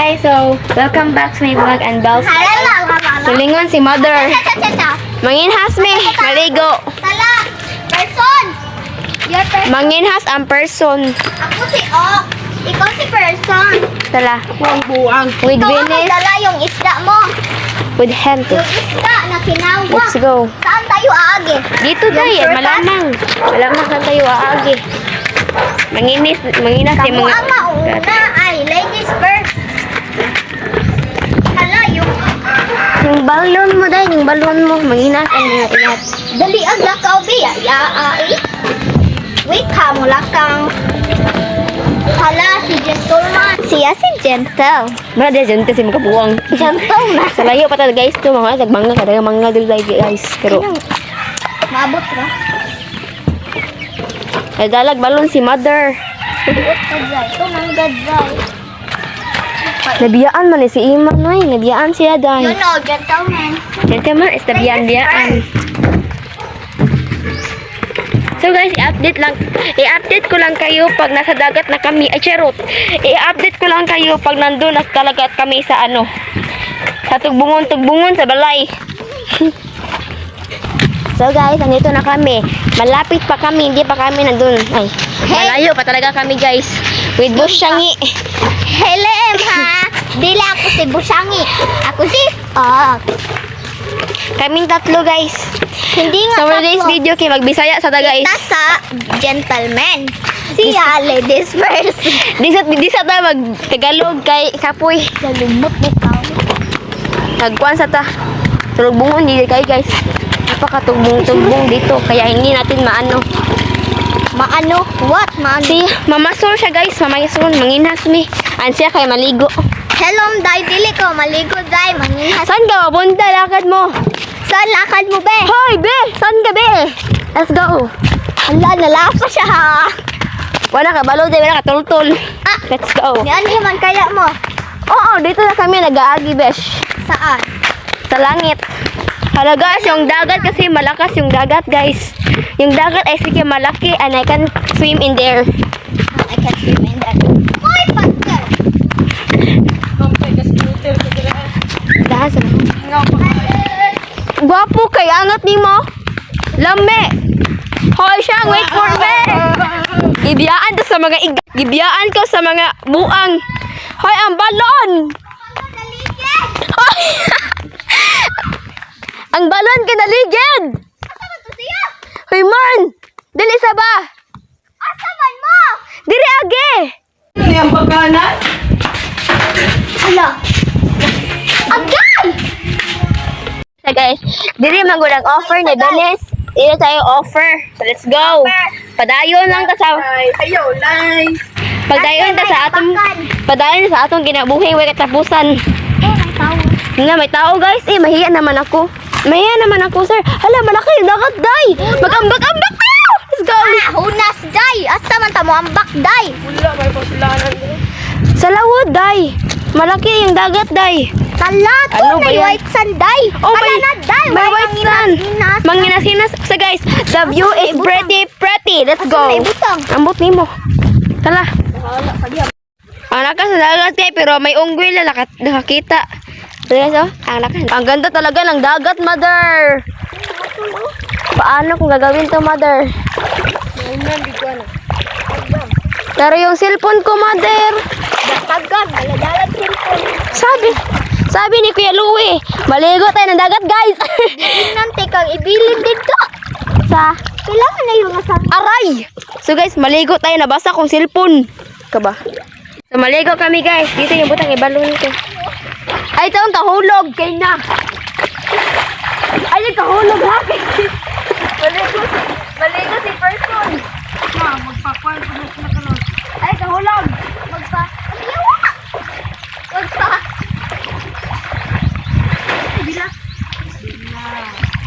guys, so welcome back to my vlog and bells. Tulingon si mother. Manginhas me, maligo. Tala, person. Your person. Manginhas ang person. Ako si Ok. Ikaw si person. Tala. Buang. With Ito ako Venus, dala yung isda mo. with Hento. Yung isda na kinawa. Let's go. Saan tayo aagi? Dito day, malamang. Malamang kan tayo aagi. Manginas si Kamu mga... ang mauna ay ladies first. Hala, Yung balon mo day, yung balon mo. Manginas ang mga ilat. dali ang lakaw biya. Yaay. Wait ha, mula kang... Hala, si gentleman. Siya si gentle. Mara dia dyan kasi makabuang. Gentle na. Sa layo pa guys to mga nagbangga kada mangga dili guys. Pero Maabot na. ay dalag balon si mother. Maabot ka dyan. Ito nang gadzay. Nabiyaan man si Iman ay, nabiyaan siya You dai. know, gentleman. Gentleman is nabiyaan. So guys, i-update ko lang kayo pag nasa dagat na kami. Ay, charot. I-update ko lang kayo pag nandun na talaga kami sa sa tugbungon sa balay. So guys, andito na kami. Malapit pa kami, hindi pa kami nandun. Ay, malayo pa talaga kami guys. With Busyangi. Helem ha. Dila ako si Busangi. Ako si Kaming tatlo guys. Hindi nga So for today's tatlo. video, kay magbisaya sa guys. Kita sa gentleman. Siya ladies first. Di sa ta mag-Tagalog kay Kapoy. Galumot bitaw. Nagkuhan sa ta. Turugbungon di kay guys. Napakatugbong dito. Kaya hindi natin maano. Maano? What? Maano? Si Mama Sol siya guys. Mama Sol, manginas mi. Siya kay maligo. Hello, day dili ko maligo day manginhas. Saan ka mapunta? Lakad mo. Saan lakad mo be? Hoy, be! Saan ka, be? Let's go. Hala, nalapa siya ha. Wala ka balo, wala ka tultul. Ah, Let's go. yan man kaya mo. Oo, dito na kami nag-aagi, besh. Saan? Sa langit. Hala guys, yung dagat kasi malakas yung dagat, guys. Yung dagat ay sige malaki and I can swim in there. I can't swim in that. Hoy, partner. Dahas na. Gwapo kay angat ni mo. Lame. Hoy siya, wait for me. Gibiyaan to sa mga gibiyaan ko sa mga buang. Hoy, ang balon. Hoy. Ang balon kinaligid. Asa man to siya? Hoy man, dili sa ba? Asa man mo? Diri age. Ano yung pagkanan? Hala. Agay! So guys, diri man gud ang offer ni Benes. Ito tayo offer. So let's go. Padayon lang ta sa Ay, ayaw, lay. padayon ta sa atong kinabuhi way katapusan. May tao. Nga may tao guys, mahiya naman ako. Mahiya naman ako, sir. Hala, malaki yung dagat, day. Mag-ambak-ambak tayo. Let's go. Hunas, day. Asa man ta mo ambak, day. Wala, may pasulanan doon. Sa lawod, day. Malaki yung dagat, day. Tala to, Ano ba may yan? white sand, day. Oh, Hala na, day. may white sand. Manginas-hinas. So guys, the view is pretty. Let's go. May butang. Ambot nimo. Tala. Ang lakas sa dagat, day. Pero may unggoy na nakakita. So guys, oh. Ang ganda talaga ng dagat, mother. Paano kung gagawin to, mother? Pero yung cellphone ko, mother. Tagan, maladalag cellphone. Sabi ni Kuya Louie, maligo tayo ng dagat, guys. Nanti kang ibilin dito. Kailangan na yung asang. Aray! So guys, maligo tayo, nabasa kong cellphone. Kaba? So maligo kami, guys. Dito yung butang ibalon ko. Ay, ito ang kahulog. Kay na. Ay, yung kahulog, ha? Maligo si person. Magpakuan ko na sila kanon. Ay, kahulog. Ayawa! Magpa.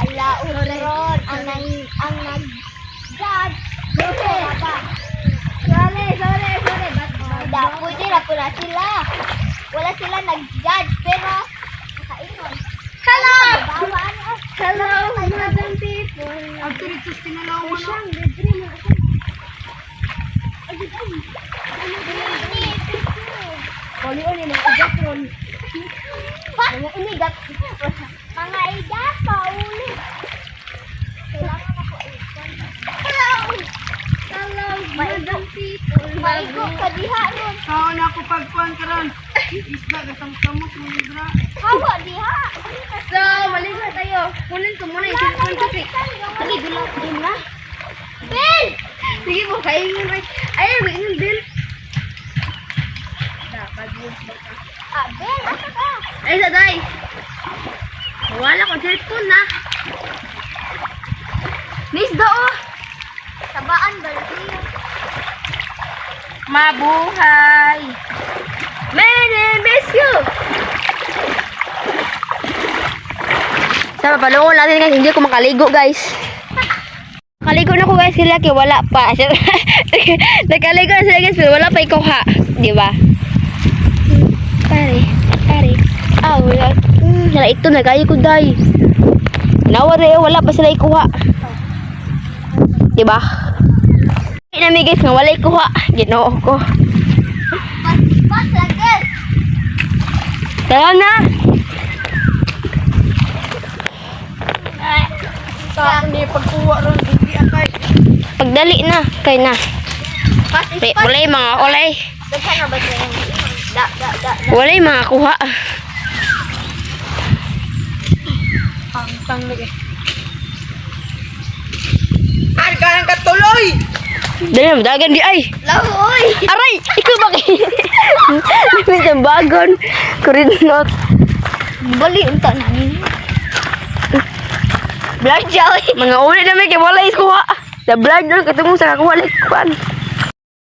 Ala, uron. Ang nag-judge. Pwede na po na sila. Wala sila nag-judge, pero nakainon. Hello! Hello, madam people. Actually, ito tinalawa na. Paulion ni mga igatron. Mga inigat. Mga igat, pauli. Kailangan ako ikon. Hello! Hello, madam people. Maigo ka diha ron. Saan ako pagkuhan ka ron? Isda, gasang-samot mo libra. Hawa diha. So, maligo tayo. Kunin ko muna yung cellphone ko. Sige, dulot din na. Ben! Sige po, kain mo rin. Ayun, inom din. Dapat yun. Ah, Ben, asa ka? Ay, saday. Wala ko cellphone na. Nisda oh. Sabaan, Garcia. Mabuhay. Mene, miss you. Sa papalungon natin guys, hindi ko makaligo guys. Nakaligo na ko guys, sila kaya wala pa. Nakaligo na sila guys, pero wala pa ikuha. Di ba? Pare. Ah, wala. Sila ito, nagayo ko day. Nawa rin, wala pa sila ikuha. Di ba? Inami guys, nga wala ikuha. Ginoo ko. Pas lagi. Tara na. Sa hindi pagkuha ron, hindi akay. Pagdali na. Kay na. Pas is pas. Walay mga kulay. Daghan na ba siya? Da. Walay mga kuha. Pang lagi. Ay, kayang katuloy! Dali na, dagan di ay. Lahoy! Aray! Ikaw bakit? Minsan bagon. Kurinot. Bali, unta na niya. Blood joy. Mga uli na may kay walay kuha. The blood nun katungong sa kakuha.